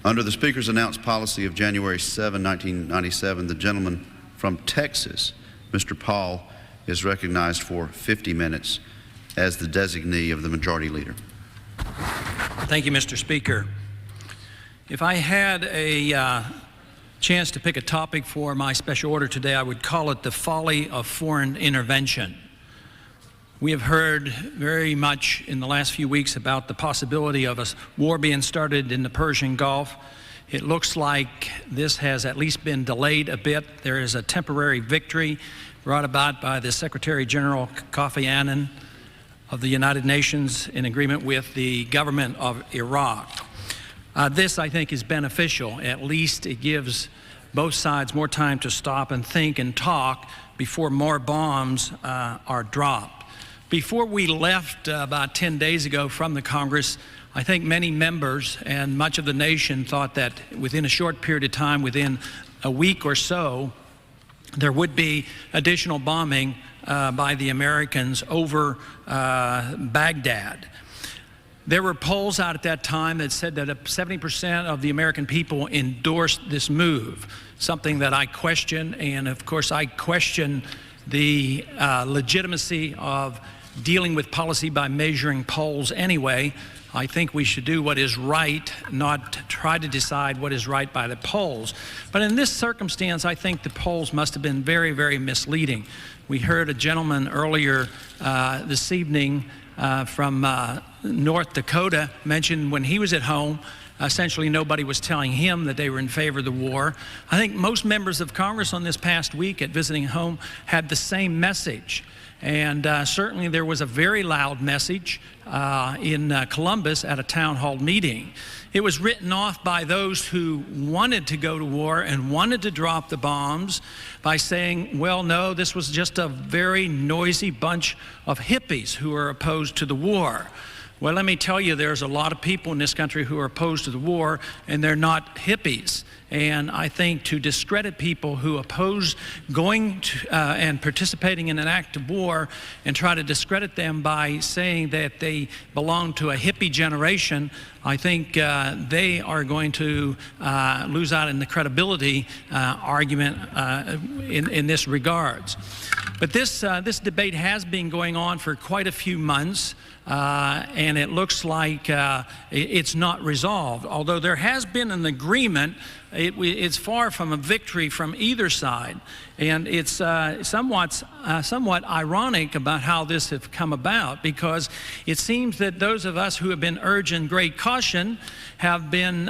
Under the Speaker's announced policy of January 7, 1997, the gentleman from Texas, Mr. Paul, is recognized for 50 minutes as the designee of the Majority Leader. Thank you, Mr. Speaker. If I had a chance to pick a topic for my special order today, I would call it the folly of foreign intervention. We have heard very much in the last few weeks about the possibility of a war being started in the Persian Gulf. It looks like this has at least been delayed a bit. There is a temporary victory brought about by the Secretary General Kofi Annan of the United Nations in agreement with the government of Iraq. This, I think, is beneficial. At least it gives both sides more time to stop and think and talk before more bombs are dropped. Before we left about 10 days ago from the Congress, I think many members and much of the nation thought that within a short period of time, within a week or so, there would be additional bombing by the Americans over Baghdad. There were polls out at that time that said that 70% of the American people endorsed this move, something that I question, and of course I question the legitimacy of dealing with policy by measuring polls anyway. I think we should do what is right, not try to decide what is right by the polls. But in this circumstance, I think the polls must have been very, very misleading. We heard a gentleman earlier this evening from North Dakota mention when he was at home, essentially nobody was telling him that they were in favor of the war. I think most members of Congress on this past week at visiting home had the same message. And certainly there was a very loud message in Columbus at a town hall meeting. It was written off by those who wanted to go to war and wanted to drop the bombs by saying, well, no, this was just a very noisy bunch of hippies who are opposed to the war. Well, let me tell you, there's a lot of people in this country who are opposed to the war, and they're not hippies. And I think to discredit people who oppose going to, and participating in an act of war and try to discredit them by saying that they belong to a hippie generation, I think they are going to lose out in the credibility argument in this regards. But this debate has been going on for quite a few months. And it looks like it's not resolved. Although there has been an agreement, it's far from a victory from either side. And it's somewhat ironic about how this has come about, because it seems that those of us who have been urging great caution have been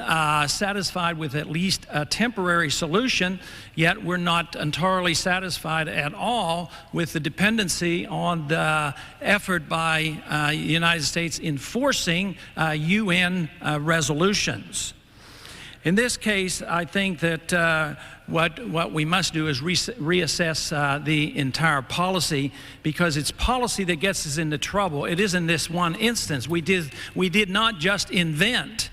satisfied with at least a temporary solution, yet we're not entirely satisfied at all with the dependency on the effort by the United States enforcing UN resolutions. In this case, I think that what we must do is reassess the entire policy, because it's policy that gets us into trouble. It isn't this one instance. We did not just invent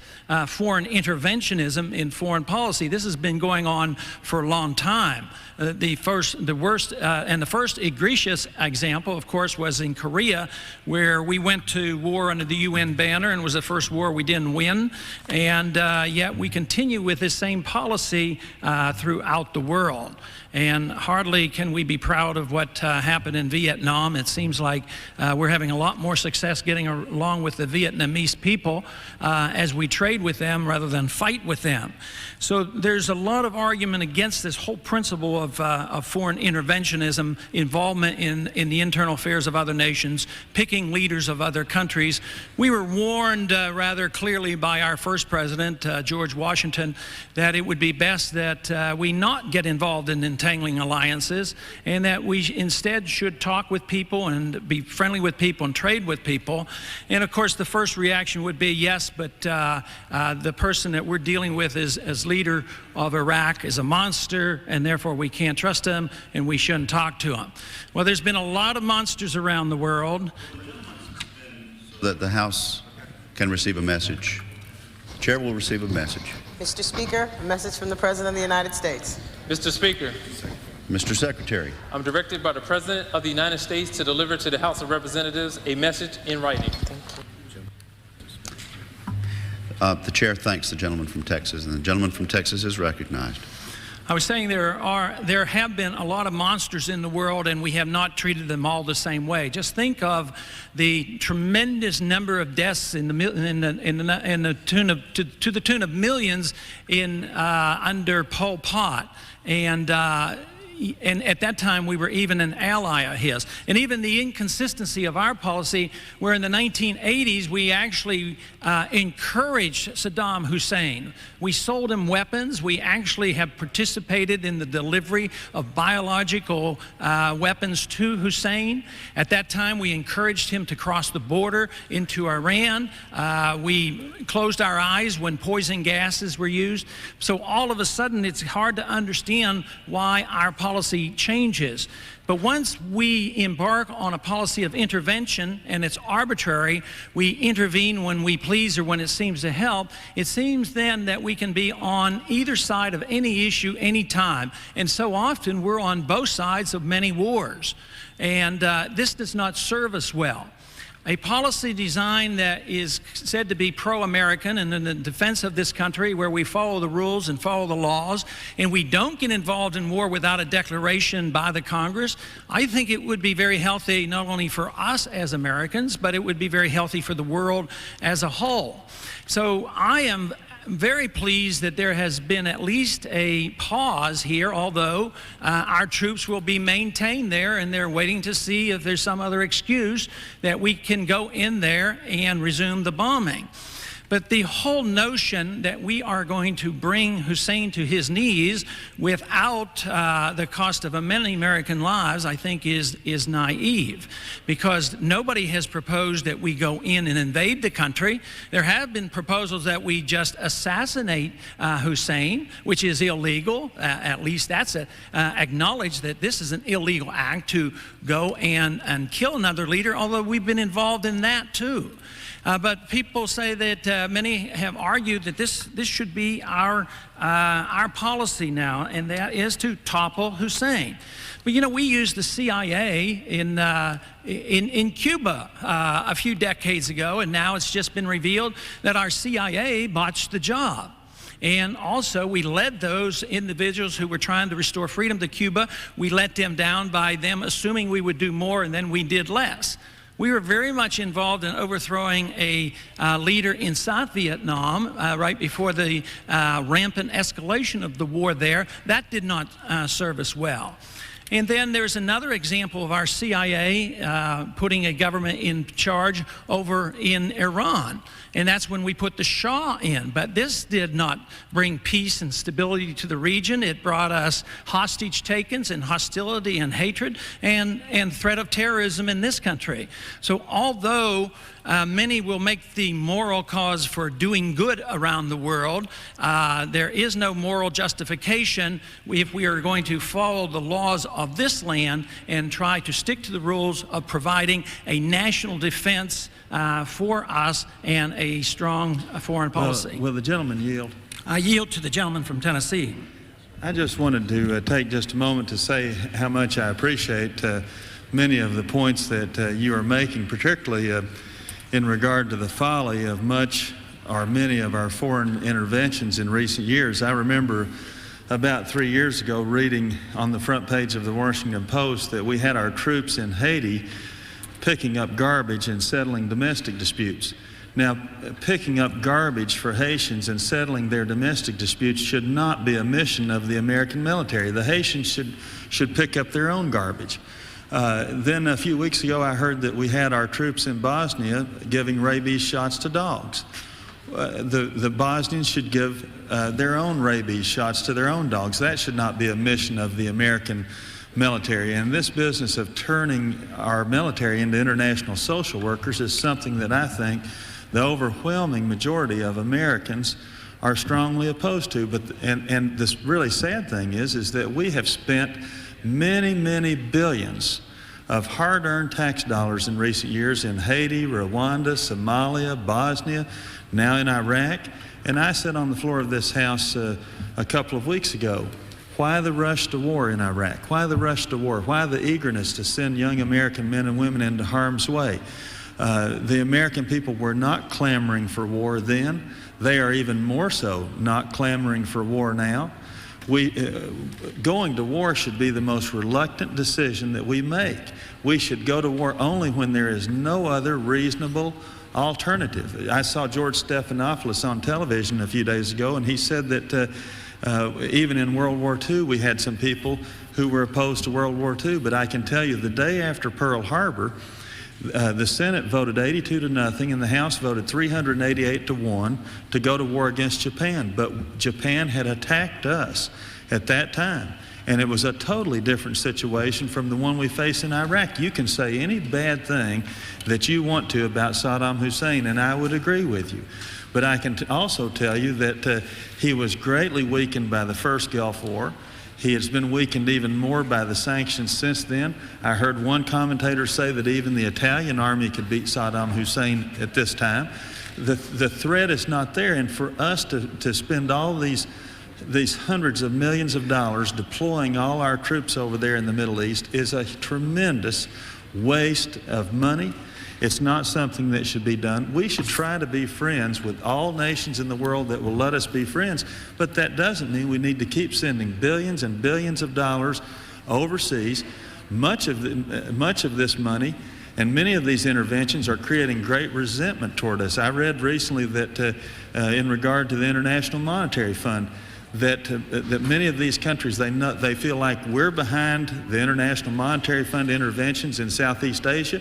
foreign interventionism in foreign policy. This has been going on for a long time. The first egregious example, of course, was in Korea, where we went to war under the UN banner, and it was the first war we didn't win. And yet we continue with this same policy throughout the world. And hardly can we be proud of what happened in Vietnam. It seems like we're having a lot more success getting along with the Vietnamese people as we trade with them rather than fight with them. So there's a lot of argument against this whole principle of foreign interventionism, involvement in the internal affairs of other nations, picking leaders of other countries. We were warned rather clearly by our first president, George Washington, that it would be best that we not get involved in entangling alliances, and that we instead should talk with people and be friendly with people and trade with people. And of course the first reaction would be yes, but the person that we're dealing with as leader of Iraq is a monster, and therefore we can't trust him and we shouldn't talk to him. Well, there's been a lot of monsters around the world. That the House can receive a message. The Chair will receive a message. Mr. Speaker, a message from the President of the United States. Mr. Speaker. Mr. Secretary. I'm directed by the President of the United States to deliver to the House of Representatives a message in writing. Thank you. The chair thanks the gentleman from Texas, and the gentleman from Texas is recognized. I was saying there have been a lot of monsters in the world, and we have not treated them all the same way. Just think of the tremendous number of deaths to the tune of millions under Pol Pot, and at that time we were even an ally of his. And even the inconsistency of our policy, where in the 1980s we actually encouraged Saddam Hussein. We sold him weapons. We actually have participated in the delivery of biological weapons to Hussein. At that time we encouraged him to cross the border into Iran. We closed our eyes when poison gases were used. So all of a sudden it's hard to understand why our policy changes. But once we embark on a policy of intervention, and it's arbitrary, we intervene when we please or when it seems to help, it seems then that we can be on either side of any issue anytime. And so often we're on both sides of many wars. And this does not serve us well. A policy design that is said to be pro-American and in the defense of this country, where we follow the rules and follow the laws, and we don't get involved in war without a declaration by the Congress, I think it would be very healthy not only for us as Americans, but it would be very healthy for the world as a whole. So I am very pleased that there has been at least a pause here, although our troops will be maintained there, and they're waiting to see if there's some other excuse that we can go in there and resume the bombing. But the whole notion that we are going to bring Hussein to his knees without the cost of many American lives, I think is naive, because nobody has proposed that we go in and invade the country. There have been proposals that we just assassinate Hussein, which is illegal. At least that's acknowledged that this is an illegal act to go and kill another leader, although we've been involved in that too. But people say that many have argued that this should be our policy now, and that is to topple Hussein. But you know, we used the CIA in Cuba a few decades ago, and now it's just been revealed that our CIA botched the job. And also, we led those individuals who were trying to restore freedom to Cuba. We let them down by them assuming we would do more, and then we did less. We were very much involved in overthrowing a leader in South Vietnam right before the rampant escalation of the war there. That did not serve us well. And then there's another example of our CIA putting a government in charge over in Iran. And that's when we put the Shah in. But this did not bring peace and stability to the region. It brought us hostage takings and hostility and hatred and threat of terrorism in this country. So although many will make the moral cause for doing good around the world, there is no moral justification if we are going to follow the laws of this land and try to stick to the rules of providing a national defense for us and a strong foreign policy. Will the gentleman yield? I yield to the gentleman from Tennessee. I just wanted to take just a moment to say how much I appreciate many of the points that you are making, particularly in regard to the folly of much or many of our foreign interventions in recent years. I remember about 3 years ago reading on the front page of the Washington Post that we had our troops in Haiti picking up garbage and settling domestic disputes. Now, picking up garbage for Haitians and settling their domestic disputes should not be a mission of the American military. The Haitians should pick up their own garbage. Then a few weeks ago, I heard that we had our troops in Bosnia giving rabies shots to dogs. The Bosnians should give their own rabies shots to their own dogs. That should not be a mission of the American military. And this business of turning our military into international social workers is something that I think the overwhelming majority of Americans are strongly opposed to. And this really sad thing is that we have spent many, many billions of hard-earned tax dollars in recent years in Haiti, Rwanda, Somalia, Bosnia, now in Iraq. And I said on the floor of this House a couple of weeks ago, why the rush to war in Iraq? Why the rush to war? Why the eagerness to send young American men and women into harm's way? The American people were not clamoring for war then. They are even more so not clamoring for war now. Going to war should be the most reluctant decision that we make. We should go to war only when there is no other reasonable alternative. I saw George Stephanopoulos on television a few days ago, and he said that even in World War II, we had some people who were opposed to World War II. But I can tell you, the day after Pearl Harbor, the Senate voted 82-0, and the House voted 388-1 to go to war against Japan. But Japan had attacked us at that time, and it was a totally different situation from the one we face in Iraq. You can say any bad thing that you want to about Saddam Hussein, and I would agree with you. But I can also tell you that he was greatly weakened by the first Gulf War. He has been weakened even more by the sanctions since then. I heard one commentator say that even the Italian army could beat Saddam Hussein at this time. The threat is not there, and for us to spend all these hundreds of millions of dollars deploying all our troops over there in the Middle East is a tremendous waste of money. It's not something that should be done. We should try to be friends with all nations in the world that will let us be friends, but that doesn't mean we need to keep sending billions and billions of dollars overseas. Much of this money and many of these interventions are creating great resentment toward us. I read recently that in regard to the International Monetary Fund, that many of these countries, they feel like we're behind the International Monetary Fund interventions in Southeast Asia,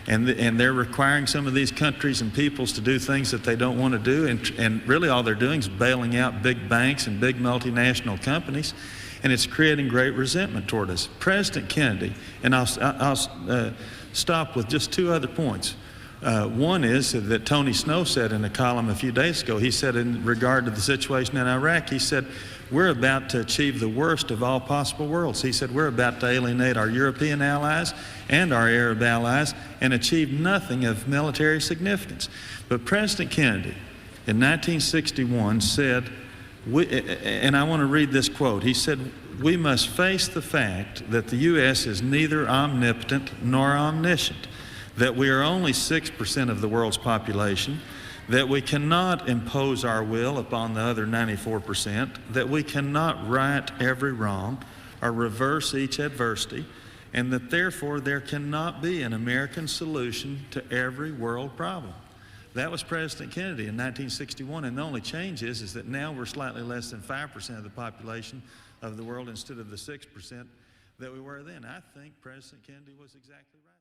and they're requiring some of these countries and peoples to do things that they don't want to do, and really all they're doing is bailing out big banks and big multinational companies, and it's creating great resentment toward us. President Kennedy, and I'll stop with just two other points. One is that Tony Snow said in a column a few days ago. He said in regard to the situation in Iraq, he said, we're about to achieve the worst of all possible worlds. He said, we're about to alienate our European allies and our Arab allies and achieve nothing of military significance. But President Kennedy in 1961 said, and I want to read this quote, he said, we must face the fact that the U.S. is neither omnipotent nor omniscient, that we are only 6% of the world's population, that we cannot impose our will upon the other 94%, that we cannot right every wrong or reverse each adversity, and that therefore there cannot be an American solution to every world problem. That was President Kennedy in 1961, and the only change is that now we're slightly less than 5% of the population of the world instead of the 6% that we were then. I think President Kennedy was exactly right.